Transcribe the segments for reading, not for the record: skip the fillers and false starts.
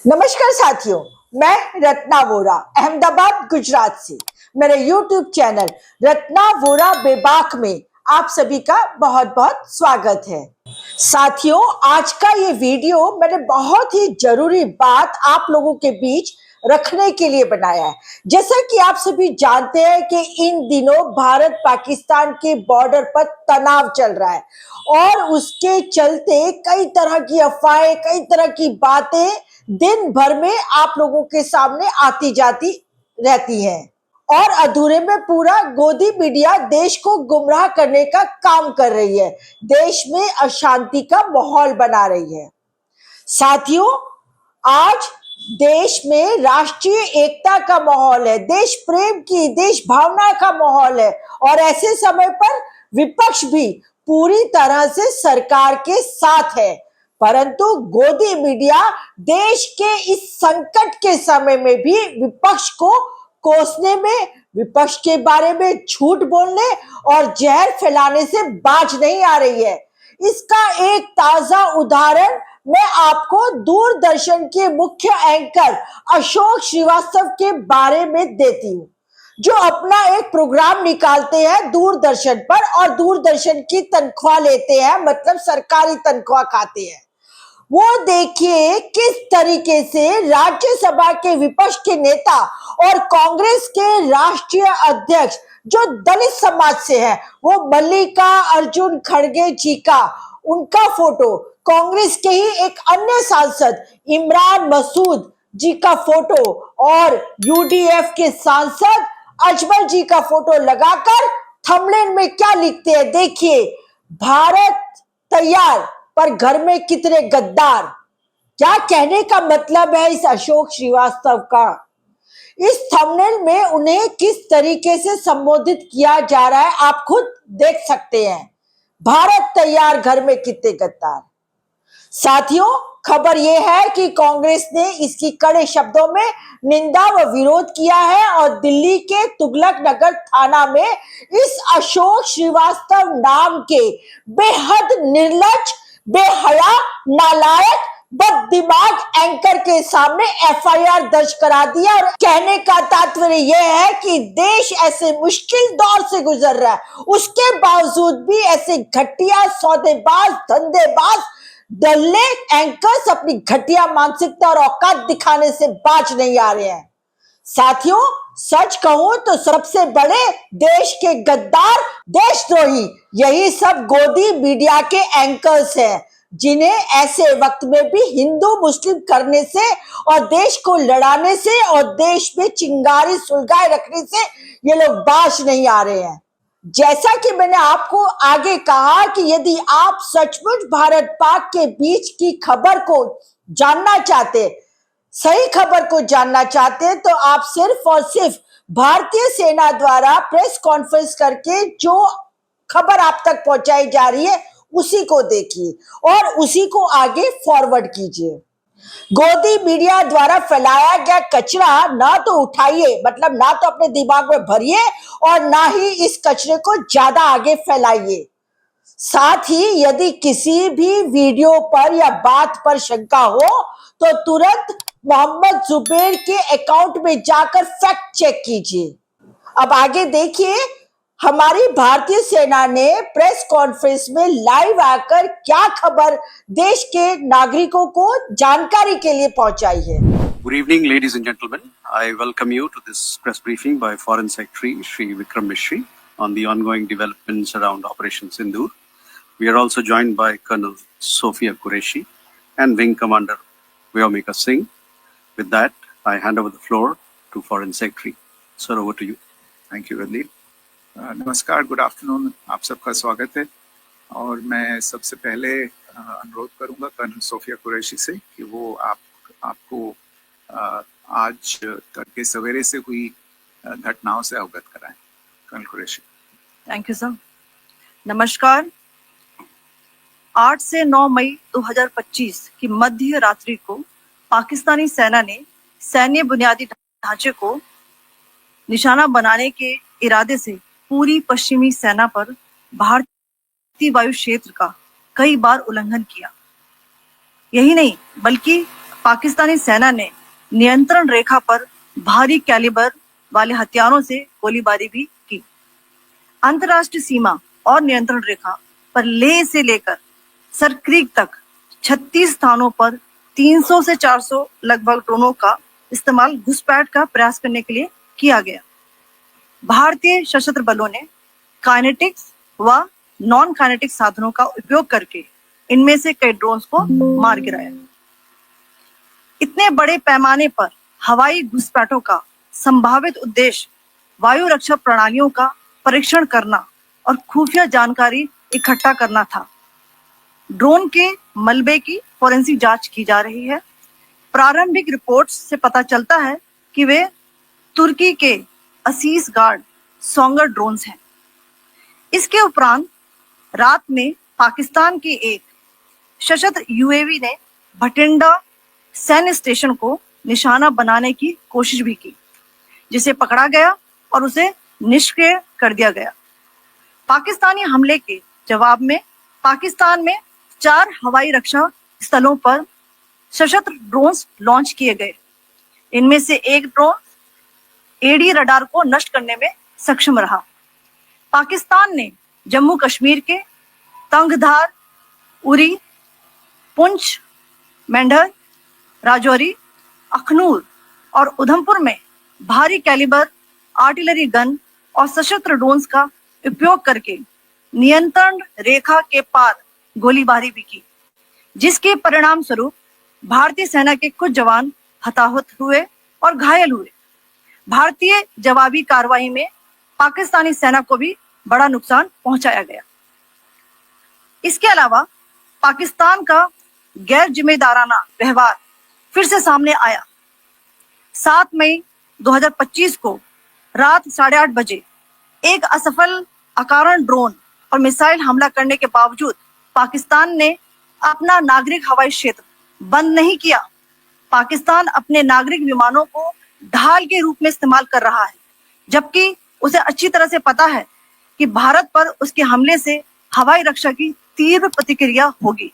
नमस्कार साथियों, मैं रत्ना वोरा अहमदाबाद गुजरात से मेरे YouTube चैनल रत्ना वोरा बेबाक में आप सभी का बहुत बहुत स्वागत है। साथियों, आज का ये वीडियो मैंने बहुत ही जरूरी बात आप लोगों के बीच रखने के लिए बनाया है। जैसा कि आप सभी जानते हैं कि इन दिनों भारत पाकिस्तान के बॉर्डर पर तनाव चल रहा है और उसके चलते कई तरह की अफवाहें, कई तरह की बातें दिन भर में आप लोगों के सामने आती जाती रहती हैं और अधूरे में पूरा गोदी मीडिया देश को गुमराह करने का काम कर रही है, देश में अशांति का माहौल बना रही है। साथियों, आज देश में राष्ट्रीय एकता का माहौल है, देश प्रेम की, देश भावना का माहौल है और ऐसे समय पर विपक्ष भी पूरी तरह से सरकार के साथ है। परंतु गोदी मीडिया देश के इस संकट के समय में भी विपक्ष को कोसने में, विपक्ष के बारे में झूठ बोलने और जहर फैलाने से बाज नहीं आ रही है। इसका एक ताजा उदाहरण मैं आपको दूरदर्शन के मुख्य एंकर अशोक श्रीवास्तव के बारे में देती हूँ, जो अपना एक प्रोग्राम निकालते हैं दूरदर्शन पर और दूरदर्शन की तनख्वाह लेते हैं, मतलब सरकारी तनख्वाह खाते हैं। वो देखिए किस तरीके से राज्यसभा के विपक्ष के नेता और कांग्रेस के राष्ट्रीय अध्यक्ष जो दलित समाज से है, वो मल्लिका अर्जुन खड़गे जी का उनका फोटो, कांग्रेस के ही एक अन्य सांसद इमरान मसूद जी का फोटो और यूडीएफ के सांसद अजमल जी का फोटो लगाकर थंबनेल में क्या लिखते हैं देखिए, भारत तैयार पर घर में कितने गद्दार। क्या कहने का मतलब है इस अशोक श्रीवास्तव का? इस थंबनेल में उन्हें किस तरीके से संबोधित किया जा रहा है आप खुद देख सकते हैं। भारत तैयार, घर में कितने गद्दार। साथियों, खबर यह है कि कांग्रेस ने इसकी कड़े शब्दों में निंदा व विरोध किया है और दिल्ली के तुगलक नगर थाना में इस अशोक श्रीवास्तव नाम के बेहद निर्लज्ज, बेहया, नालायक, बददिमाग एंकर के सामने एफआईआर दर्ज करा दिया। और कहने का तात्पर्य यह है कि देश ऐसे मुश्किल दौर से गुजर रहा है, उसके बावजूद भी ऐसे घटिया, सौदेबाज, धंधेबाज, दल्ले एंकर्स अपनी घटिया मानसिकता और औकात दिखाने से बाज नहीं आ रहे हैं। साथियों, सच कहूं तो सबसे बड़े देश के गद्दार, देशद्रोही यही सब गोदी मीडिया के एंकर्स हैं, जिन्हें ऐसे वक्त में भी हिंदू मुस्लिम करने से और देश को लड़ाने से और देश में चिंगारी सुलगाए रखने से ये लोग बाज नहीं आ रहे हैं। जैसा कि मैंने आपको आगे कहा कि यदि आप सचमुच भारत पाक के बीच की खबर को जानना चाहते, सही खबर को जानना चाहते, तो आप सिर्फ और सिर्फ भारतीय सेना द्वारा प्रेस कॉन्फ्रेंस करके जो खबर आप तक पहुंचाई जा रही है उसी को देखिए और उसी को आगे फॉरवर्ड कीजिए। गोदी मीडिया द्वारा फैलाया गया कचरा ना तो उठाइए, मतलब ना तो अपने दिमाग में भरिए और ना ही इस कचरे को ज्यादा आगे फैलाइए। साथ ही यदि किसी भी वीडियो पर या बात पर शंका हो तो तुरंत मोहम्मद जुबैर के अकाउंट में जाकर फैक्ट चेक कीजिए। अब आगे देखिए, हमारी भारतीय सेना ने प्रेस कॉन्फ्रेंस में लाइव आकर क्या खबर देश के नागरिकों को जानकारी के लिए पहुंचाई है। Good evening, ladies and gentlemen. I welcome you to this press briefing by Foreign Secretary Shri Vikram Misri on the ongoing developments around Operation Sindoor. We are also joined by Colonel Sophia Qureshi and Wing Commander Vyomika Singh. With that, I hand over the floor to Foreign Secretary. Sir, over to you. Thank you, Radleep. नमस्कार, good afternoon, आप सबका स्वागत है। और मैं सबसे पहले अनुरोध करूंगा कर्नल सोफिया कुरैशी से कि वो आपको आज तड़के सवेरे से हुई घटनाओं से अवगत कराएं। Colonel Qureshi. Thank you sir. नमस्कार। 8 से 9 मई 2025 की मध्य रात्रि को पाकिस्तानी सेना ने सैन्य बुनियादी ढांचे को निशाना बनाने के इरादे से पूरी पश्चिमी सेना पर भारतीय वायु क्षेत्र का कई बार उल्लंघन किया। यही नहीं बल्कि पाकिस्तानी सेना ने नियंत्रण रेखा पर भारी कैलिबर वाले हथियारों से गोलीबारी भी की। अंतर्राष्ट्रीय सीमा और नियंत्रण रेखा पर लेह से लेकर सरक्रीक तक 36 स्थानों पर 300 से 400 लगभग ड्रोनों का इस्तेमाल घुसपैठ का प्रयास करने के लिए किया गया। भारतीय सशस्त्र बलों ने काइनेटिक्स व नॉन काइनेटिक साधनों का उपयोग करके इनमें से कई ड्रोन्स को मार गिराया। इतने बड़े पैमाने पर हवाई घुसपैठों का संभावित उद्देश्य वायु रक्षा प्रणालियों का परीक्षण करना और खुफिया जानकारी इकट्ठा करना था। ड्रोन के मलबे की फोरेंसिक जांच की जा रही है। प्रारंभिक रिपोर्ट्स से पता चलता है कि वे तुर्की के असीस गार्ड सोंगर ड्रोन्स हैं। इसके उपरांत रात में पाकिस्तान के एक सशस्त्र यूएवी ने भटिंडा सैन्य स्टेशन को निशाना बनाने की कोशिश भी की, जिसे पकड़ा गया और उसे निष्क्रिय कर दिया गया। पाकिस्तानी हमले के जवाब में पाकिस्तान में 4 हवाई रक्षा स्थलों पर सशस्त्र ड्रोन्स लॉन्च किए गए। इनमें से एक ड्रोन एडी रडार को नष्ट करने में सक्षम रहा। पाकिस्तान ने जम्मू कश्मीर के तंगधार, उरी, पुंछ, मेंढर, राजौरी, अखनूर और उधमपुर में भारी कैलिबर आर्टिलरी गन और सशस्त्र ड्रोन्स का उपयोग करके नियंत्रण रेखा के पार गोलीबारी भी की, जिसके परिणाम स्वरूप भारतीय सेना के कुछ जवान हताहत हुए और घायल हुए। भारतीय जवाबी कार्रवाई में पाकिस्तानी सेना को भी बड़ा नुकसान पहुंचाया गया। इसके अलावा पाकिस्तान का गैर जिम्मेदाराना व्यवहार फिर से सामने आया। 7 मई 2025 को रात 8:30 बजे एक असफल अकारण ड्रोन और मिसाइल हमला करने के बावजूद पाकिस्तान ने अपना नागरिक हवाई क्षेत्र बंद नहीं किया। पाकिस्तान अपने नागरिक विमानों को ढाल के रूप में इस्तेमाल कर रहा है, जबकि उसे अच्छी तरह से पता है कि भारत पर उसके हमले से हवाई रक्षा की तीव्र प्रतिक्रिया होगी।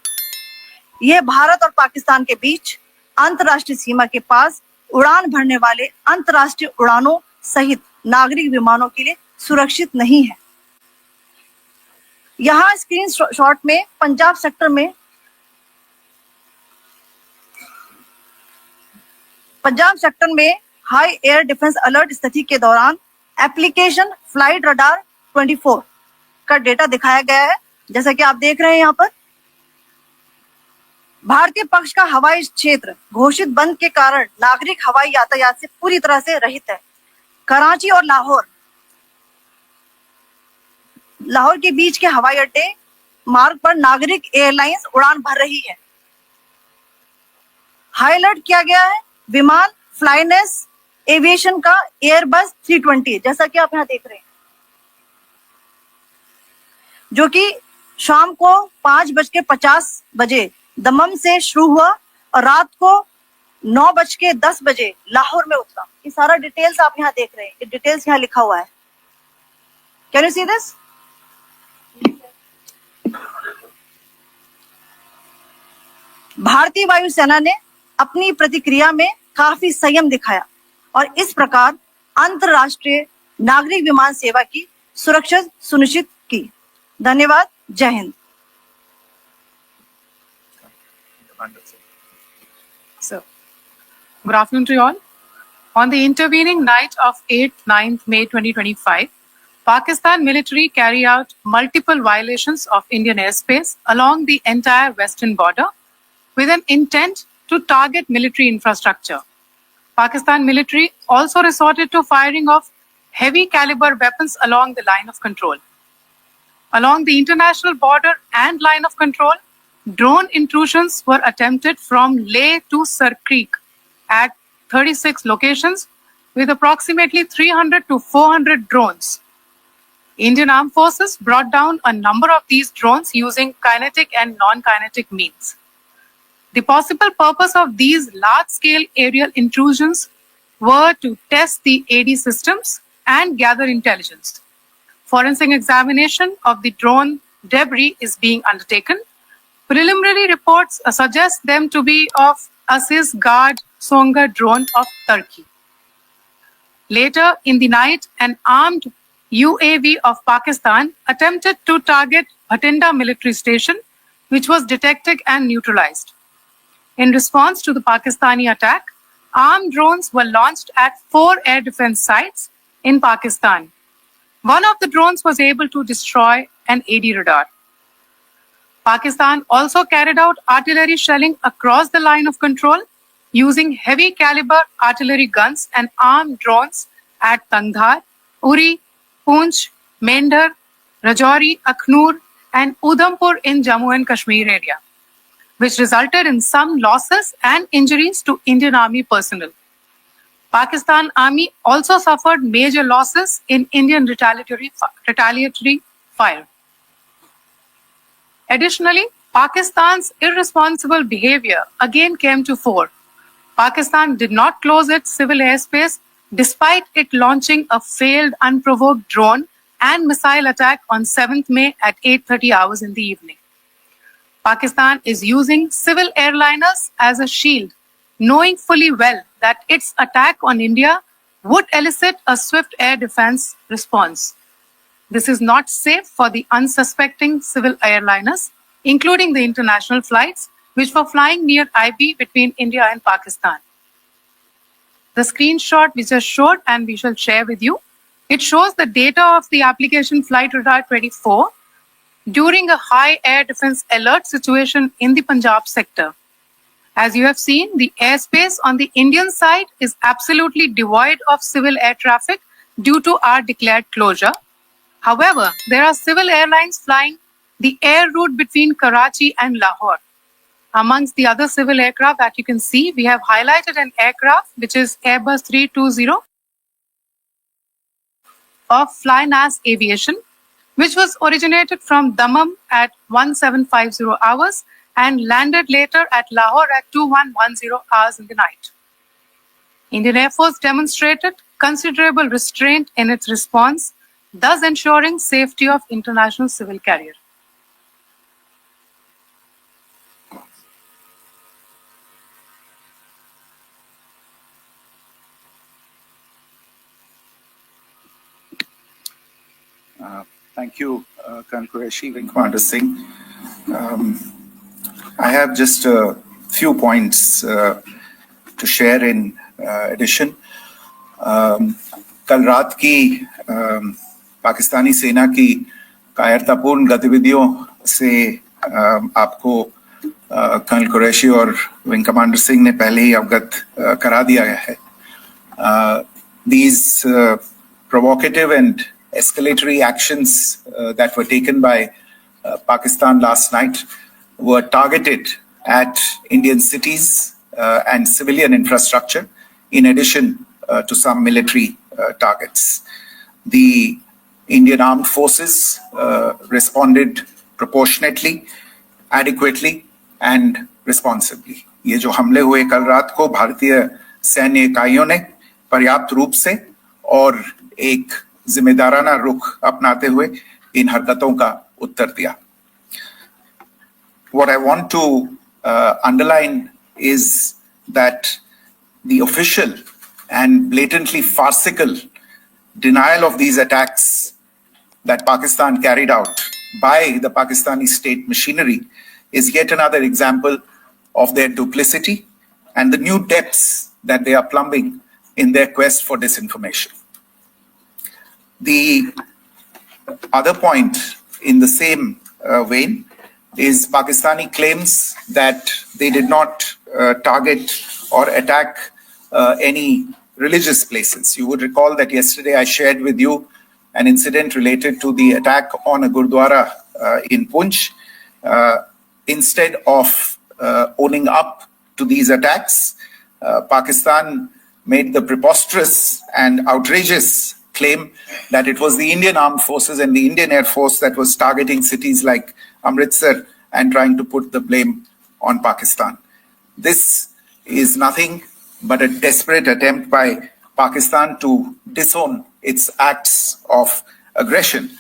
यह भारत और पाकिस्तान के बीच अंतर्राष्ट्रीय सीमा के पास उड़ान भरने वाले अंतर्राष्ट्रीय उड़ानों सहित नागरिक विमानों के लिए सुरक्षित नहीं है। यहाँ स्क्रीन शॉट में पंजाब सेक्टर में हाई एयर डिफेंस अलर्ट स्थिति के दौरान एप्लीकेशन फ्लाइट रडार 24 का डेटा दिखाया गया है। जैसा कि आप देख रहे हैं यहाँ पर भारतीय पक्ष का हवाई क्षेत्र घोषित बंद के कारण नागरिक हवाई यातायात से पूरी तरह से रहित है। कराची और लाहौर के बीच के हवाई अड्डे मार्ग पर नागरिक एयरलाइंस उड़ान भर रही है। हाई अलर्ट किया गया है विमान फ्लाइनेस एविएशन का एयरबस 320, जैसा कि आप यहाँ देख रहे हैं, जो कि शाम को 5:50 बजे दमम से शुरू हुआ और रात को 9:10 बजे लाहौर में उतरा। ये सारा डिटेल्स आप यहाँ देख रहे हैं, ये डिटेल्स यहाँ लिखा हुआ है। Can you see this? भारतीय वायुसेना ने अपनी प्रतिक्रिया में काफी संयम दिखाया और इस प्रकार अंतरराष्ट्रीय नागरिक विमान सेवा की सुरक्षा सुनिश्चित की। धन्यवाद। जय Hind. So, good afternoon to you all. On the intervening night of 8-9 May 2025, Pakistan military carried out multiple violations of Indian airspace along the entire western border with an intent to target military infrastructure. Pakistan military also resorted to firing of heavy caliber weapons along the line of control. Along the international border and line of control, drone intrusions were attempted from Leh to Sarkreek at 36 locations with approximately 300 to 400 drones. Indian Armed Forces brought down a number of these drones using kinetic and non-kinetic means. The possible purpose of these large-scale aerial intrusions were to test the AD systems and gather intelligence. Forensic examination of the drone debris is being undertaken. Preliminary reports suggest them to be of Aziz Guard Songa drone of Turkey. Later in the night, an armed UAV of Pakistan attempted to target Bhatinda military station, which was detected and neutralized. In response to the Pakistani attack, armed drones were launched at 4 air defense sites in Pakistan. One of the drones was able to destroy an AD radar. Pakistan also carried out artillery shelling across the line of control using heavy caliber artillery guns and armed drones at Tangdhar, Uri, Poonch, Mendhar, Rajouri, Akhnur, and Udhampur in Jammu and Kashmir area, which resulted in some losses and injuries to Indian Army personnel. Pakistan Army also suffered major losses in Indian retaliatory fire. Additionally, Pakistan's irresponsible behavior again came to fore. Pakistan did not close its civil airspace despite it launching a failed unprovoked drone and missile attack on 7th May at 8:30 hours in the evening. Pakistan is using civil airliners as a shield, knowing fully well that its attack on India would elicit a swift air defense response. This is not safe for the unsuspecting civil airliners, including the international flights, which were flying near IB between India and Pakistan. The screenshot we just showed and we shall share with you, it shows the data of the application Flight Radar 24 during a high air defense alert situation in the Punjab sector. As you have seen, the airspace on the Indian side is absolutely devoid of civil air traffic due to our declared closure. However, there are civil airlines flying the air route between Karachi and Lahore. Amongst the other civil aircraft that you can see, we have highlighted an aircraft which is Airbus 320 of FlyNAS Aviation, which was originated from Dammam at 1750 hours and landed later at Lahore at 2110 hours in the night. Indian Air Force demonstrated considerable restraint in its response, thus ensuring safety of international civil carrier. Thank you, Colonel Qureshi, Wing Commander Singh. I have just a few points to share in addition. कल रात की पाकिस्तानी सेना की कायरतापूर्ण गतिविधियों से आपको colonel Qureshi और विंग कमांडर सिंह ने पहले ही अवगत करा दिया गया है. These provocative and escalatory actions that were taken by Pakistan last night were targeted at Indian cities and civilian infrastructure, in addition to some military targets. The Indian armed forces responded proportionately, adequately, and responsibly. ये जो हमले हुए कल रात को भारतीय सैन्य इकाइयों ने पर्याप्त रूप से और एक जिम्मेदाराना रुख अपनाते हुए इन हरकतों का उत्तर दिया. What I want to underline is that the official and blatantly farcical denial of these attacks that Pakistan carried out by the Pakistani state machinery is yet another example of their duplicity and the new depths that they are plumbing in their quest for disinformation. The other point in the same vein is Pakistani claims that they did not target or attack any religious places. You would recall that yesterday I shared with you an incident related to the attack on a Gurdwara in Poonch. Instead of owning up to these attacks, Pakistan made the preposterous and outrageous claim that it was the Indian Armed Forces and the Indian Air Force that was targeting cities like Amritsar and trying to put the blame on Pakistan. This is nothing but a desperate attempt by Pakistan to disown its acts of aggression,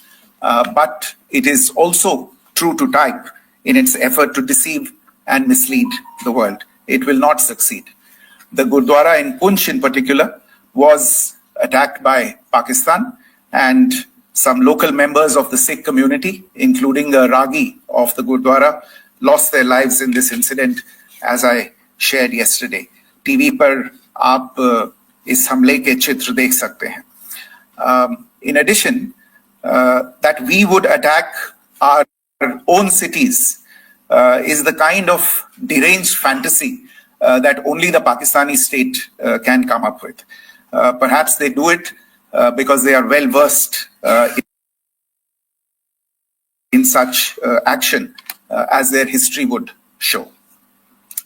but it is also true to type in its effort to deceive and mislead the world. it will not succeed. The Gurdwara in Punch in particular was attacked by Pakistan, and some local members of the Sikh community, including a Ragi of the Gurdwara, lost their lives in this incident, as I shared yesterday. TV पर आप इस हमले के चित्र देख सकते हैं. In addition, that we would attack our own cities is the kind of deranged fantasy that only the Pakistani state can come up with. Perhaps they do it because they are well versed in such action, as their history would show.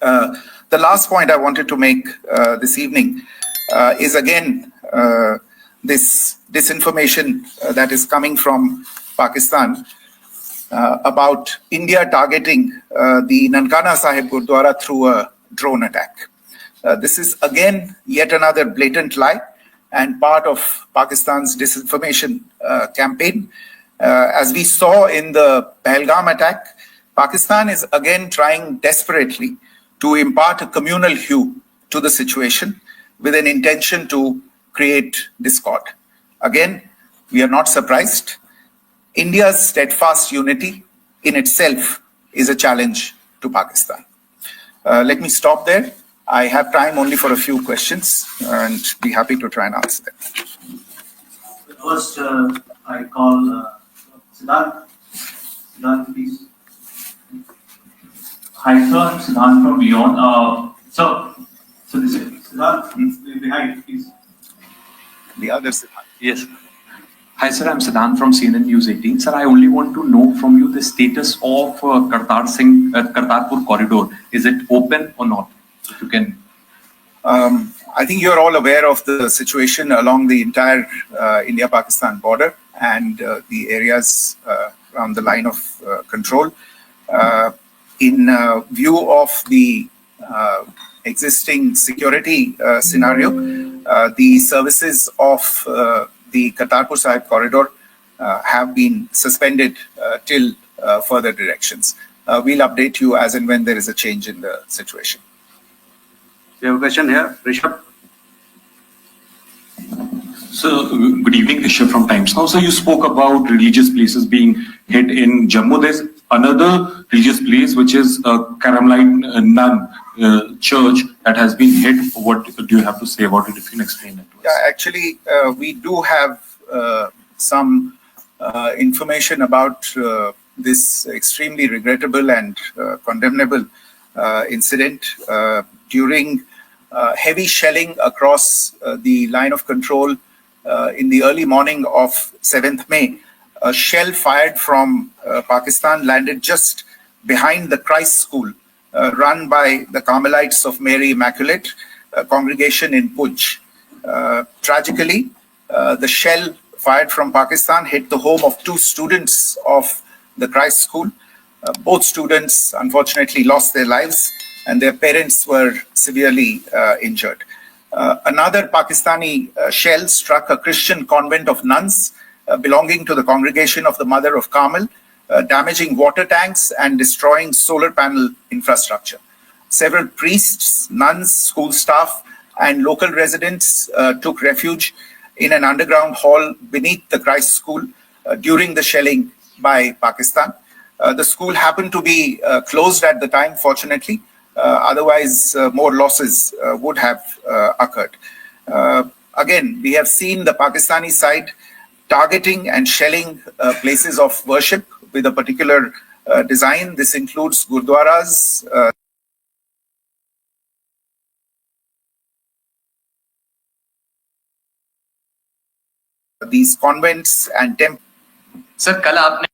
The last point I wanted to make this evening is again this disinformation that is coming from Pakistan about India targeting the Nankana Sahib Gurdwara through a drone attack. This is again yet another blatant lie and part of Pakistan's disinformation campaign. As we saw in the Pahalgam attack, Pakistan is again trying desperately to impart a communal hue to the situation with an intention to create discord. Again, we are not surprised. India's steadfast unity in itself is a challenge to Pakistan. Let me stop there. I have time only for a few questions and be happy to try and answer them. First, I call Siddharth. Siddharth, please. Hi, sir. I'm Siddharth from Beyond. So this is Siddharth behind, please. The other Siddharth. Yes. Hi, sir. I'm Siddharth from CNN News 18. Sir, I only want to know from you the status of Kartarpur corridor. Is it open or not? If you can. I think you're all aware of the situation along the entire India-Pakistan border and the areas around the line of control. In view of the existing security scenario, the services of the Kartarpur Sahib corridor have been suspended till further directions. We'll update you as and when there is a change in the situation. We have a question here, Rishabh. So, good evening, Rishabh from Times Now. So, you spoke about religious places being hit in Jammu. There's another religious place, which is Carmelite Nun church that has been hit. What do you have to say about it, if you can explain it to us? Yeah, actually, we do have some information about this extremely regrettable and condemnable incident. During heavy shelling across the line of control in the early morning of 7th May, a shell fired from Pakistan landed just behind the Christ School run by the Carmelites of Mary Immaculate congregation in Punch. Tragically, the shell fired from Pakistan hit the home of 2 students of the Christ School. Both students unfortunately lost their lives and their parents were severely injured. Another Pakistani shell struck a Christian convent of nuns belonging to the congregation of the Mother of Carmel, damaging water tanks and destroying solar panel infrastructure. Several priests, nuns, school staff, and local residents took refuge in an underground hall beneath the Christ School during the shelling by Pakistan. The school happened to be closed at the time, fortunately. Otherwise, more losses would have occurred. Again, we have seen the Pakistani side targeting and shelling places of worship with a particular design. This includes gurdwaras, these convents and temples. Sir, कल आपने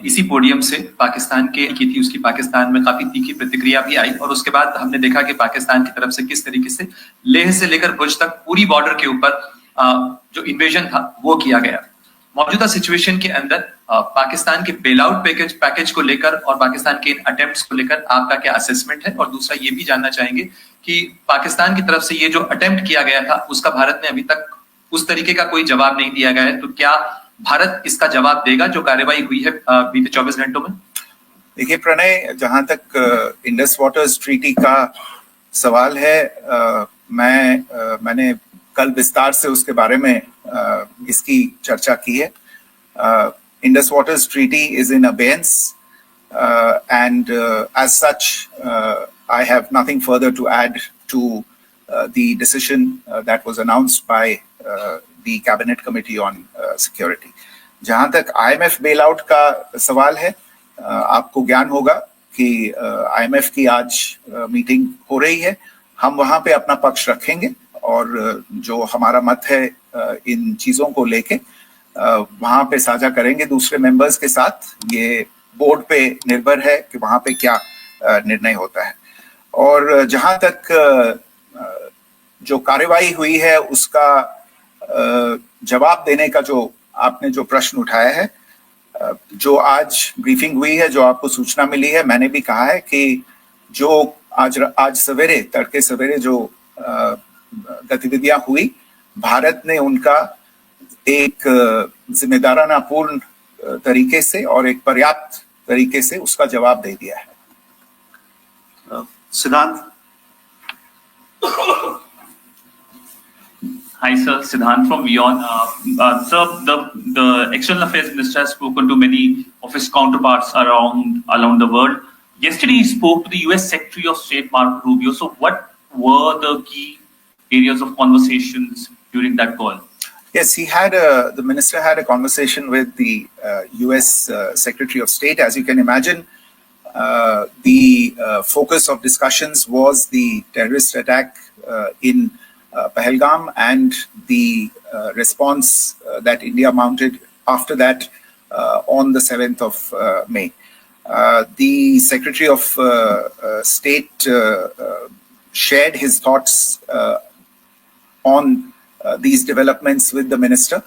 इसी podium से पाकिस्तान के की थी, उसकी पाकिस्तान में काफी तीखी प्रतिक्रिया भी आई और उसके बाद हमने देखा कि पाकिस्तान की तरफ से किस तरीके से लेह से लेकर भुज तक पूरी बॉर्डर के ऊपर जो इन्वेजन था वो किया गया। मौजूदा सिचुएशन के अंदर पाकिस्तान के बेल आउट पैकेज को लेकर और पाकिस्तान के इन अटेम्प्ट्स को लेकर आपका क्या असेसमेंट है? और दूसरा ये भी जानना चाहेंगे कि पाकिस्तान की तरफ से ये जो अटेम्प्ट किया गया था उसका भारत ने अभी तक उस तरीके का कोई जवाब नहीं दिया गया है। तो क्या भारत इसका जवाब देगा जो कार्रवाई हुई है बीते 24 घंटों में? देखिए प्रणय, जहां तक इंडस वाटर्स ट्रीटी का सवाल है, मैंने कल विस्तार से उसके बारे में इसकी चर्चा की है। Indus waters treaty is in abeyance and as such I have nothing further to add to the decision that was announced by the cabinet committee on security. जहां तक IMF bailout का सवाल है, आपको ज्ञान होगा कि IMF की आज मीटिंग हो रही है। हम वहां पे अपना पक्ष रखेंगे और जो हमारा मत है इन चीजों को लेके वहां पे साझा करेंगे दूसरे मेंबर्स के साथ। ये बोर्ड पे निर्भर है कि वहां पे क्या निर्णय होता है। और जहां तक जो कार्यवाही हुई है उसका जवाब देने का जो आपने जो प्रश्न उठाया है, जो आज ब्रीफिंग हुई है, जो आपको सूचना मिली है, मैंने भी कहा है कि जो आज सवेरे तड़के सवेरे जो गतिविधियां हुई, भारत ने उनका एक जिम्मेदाराना पूर्ण तरीके से और एक पर्याप्त तरीके से उसका जवाब दे दिया है। सिद्धांत। Hi, sir. Siddhant from WION. Sir, the External Affairs Minister has spoken to many of his counterparts around the world. Yesterday, he spoke to the US Secretary of State, Marco Rubio. So, what were the key areas of conversations during that call? Yes, the minister had a conversation with the US Secretary of State. As you can imagine, the focus of discussions was the terrorist attack in Pahalgam and the response that India mounted after that on the 7th of May. The Secretary of State shared his thoughts on these developments with the minister.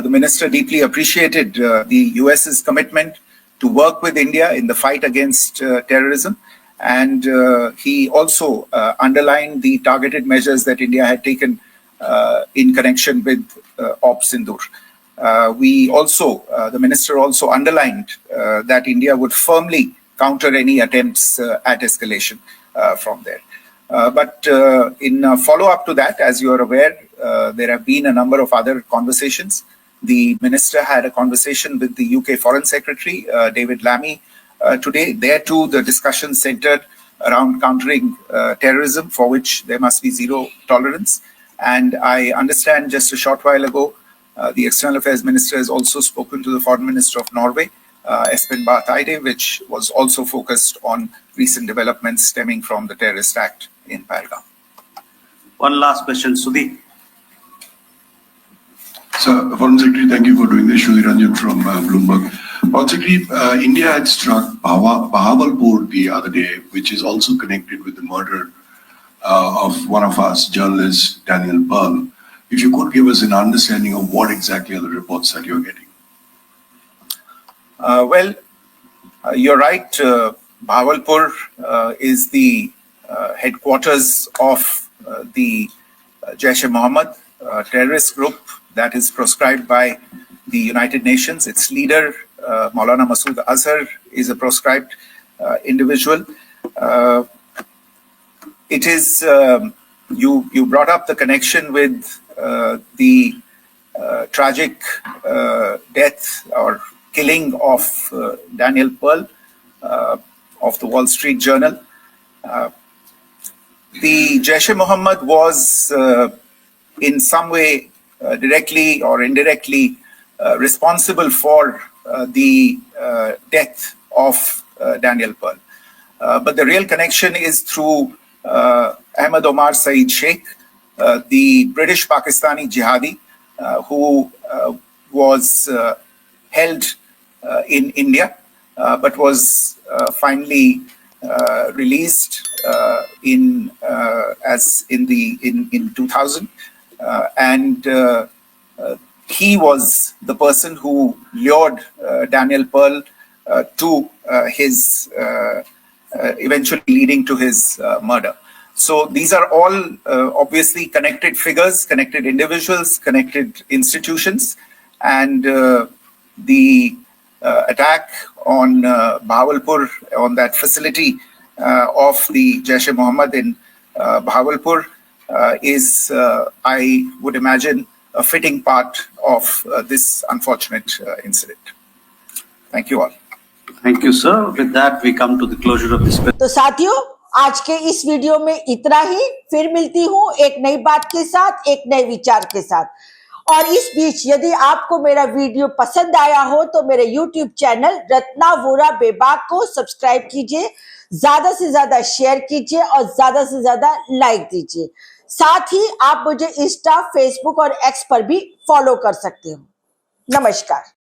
The minister deeply appreciated the US's commitment to work with India in the fight against terrorism, and he also underlined the targeted measures that India had taken in connection with Ops Sindoor. The minister also underlined that India would firmly counter any attempts at escalation from there. But in follow-up to that, as you are aware, there have been a number of other conversations. The minister had a conversation with the UK Foreign Secretary, David Lammy, today. There too, the discussion centered around countering terrorism, for which there must be zero tolerance. And I understand just a short while ago, the External Affairs Minister has also spoken to the Foreign Minister of Norway, Espen Barth Eide, which was also focused on recent developments stemming from the terrorist act in Pahalgam. One last question, Sudhi. Sir, Foreign Secretary, thank you for doing this. Sudhi Ranjan from Bloomberg. Foreign Secretary, India had struck Bahawalpur the other day, which is also connected with the murder of one of us, journalist Daniel Pearl. If you could give us an understanding of what exactly are the reports that you're getting. Well, you're right. Bahawalpur is the headquarters of the Jaish-e-Mohammed terrorist group that is proscribed by the United Nations. Its leader, Maulana Masood Azhar, is a proscribed individual. It is, you brought up the connection with the tragic death or killing of Daniel Pearl of the Wall Street Journal. The Jaish-e-Mohammed was in some way directly or indirectly responsible for the death of Daniel Pearl. But the real connection is through Ahmed Omar Saeed Sheikh, the British Pakistani jihadi who was held in India but was finally released in 2000, and he was the person who lured Daniel Pearl to his eventually leading to his murder. So these are all obviously connected figures, connected individuals, connected institutions, and the attack on Bahawalpur, on that facility of the Jaish-e-Mohammed in Bahawalpur is, I would imagine, a fitting part of this unfortunate incident. Thank you all. Thank you, sir. With that, we come to the closure of this. तो साथियों, आज के इस video में इतना ही। फिर मिलती हूँ एक नई बात के साथ, एक नए विचार के साथ। और इस बीच यदि आपको मेरा वीडियो पसंद आया हो तो मेरे YouTube चैनल रत्ना वोरा बेबाक को सब्सक्राइब कीजिए, ज्यादा से ज्यादा शेयर कीजिए और ज्यादा से ज्यादा लाइक दीजिए। साथ ही आप मुझे इंस्टा, फेसबुक और एक्स पर भी फॉलो कर सकते हो। नमस्कार।